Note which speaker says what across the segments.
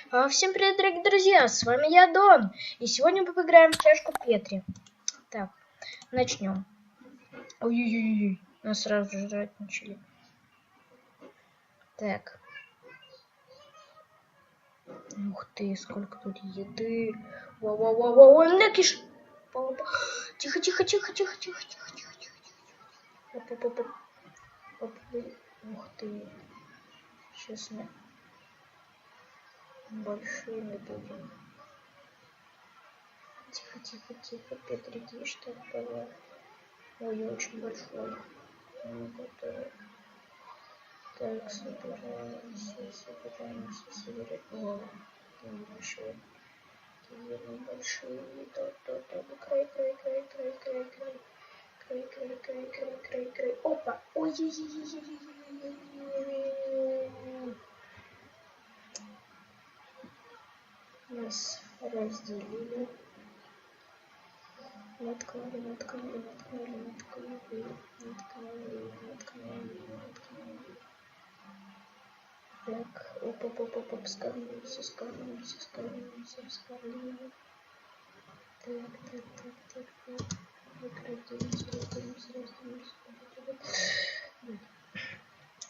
Speaker 1: Всем привет, дорогие друзья, с вами я, Дон, и сегодня мы поиграем в чашку Петри. Так, начнем. Ой-ой-ой, нас сразу жрать начали. Так. Ух ты, сколько тут еды. Вау-вау-вау-вау, накиш. Тихо. Ух ты. Сейчас мы большими будем. Тихо, Петри, что было? Ой, я очень большой. Так, собираемся. О, большой. Большой. Край. Опа! Ой-ой-ой-ой-ой-ой-ой-ой-ой. Нас разделили. Наткнули. Так, оп, скормимся. Так. Разделимся.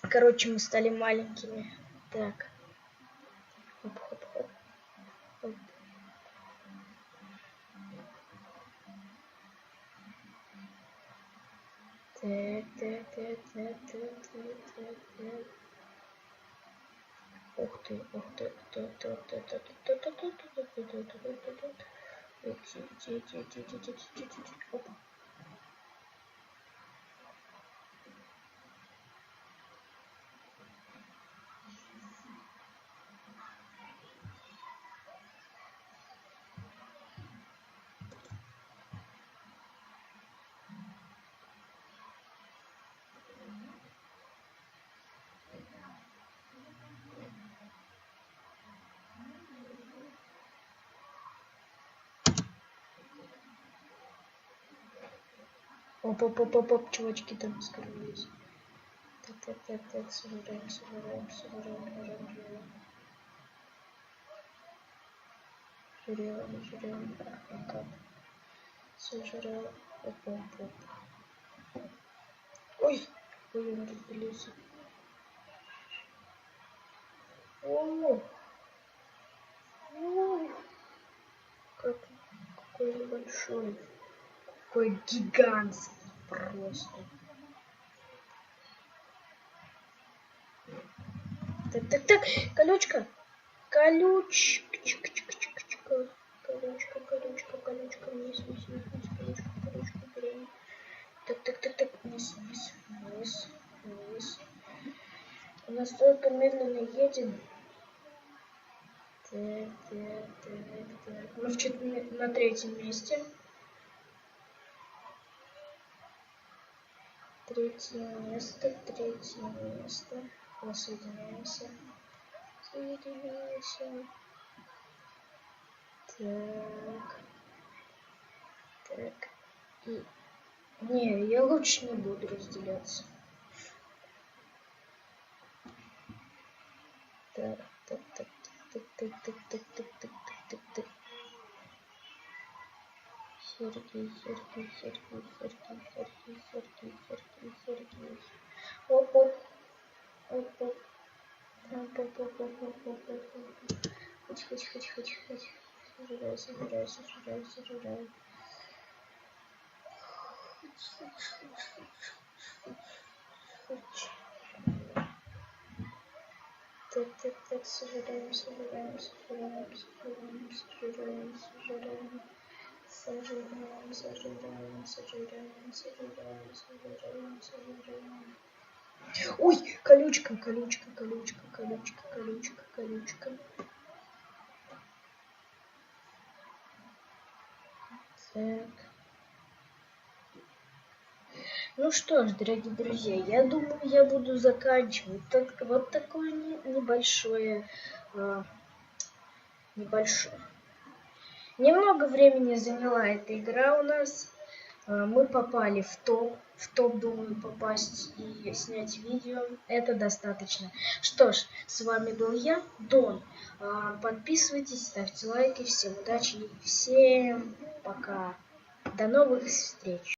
Speaker 1: Короче, мы стали маленькими. Так. Хоп. Так. Ух ты. Опа. Оп, чувачки там скормились. Так, собираем. Жрем. Как? Сожрал. Оп. Ой, он разделился. Ой, какой он большой. Какой гигантский просто. Так, колючка. Вниз, колючка, берем. Так, вниз. У нас только медленно едем. Так. Мы на третьем месте. Третье место. Соединяемся. Так. И... Не, я лучше не буду разделяться. Так. Сергей. Оп. Тихо. Сожрай. Так, сожраем. Ой, колючка. Так. Ну что ж, дорогие друзья, я думаю, я буду заканчивать. Вот такое небольшое. Немного времени заняла эта игра у нас. Мы попали в топ. в топ, думаю, попасть и снять видео. Это достаточно. Что ж, с вами был я, Дон. Подписывайтесь, ставьте лайки. Всем удачи и всем пока. До новых встреч.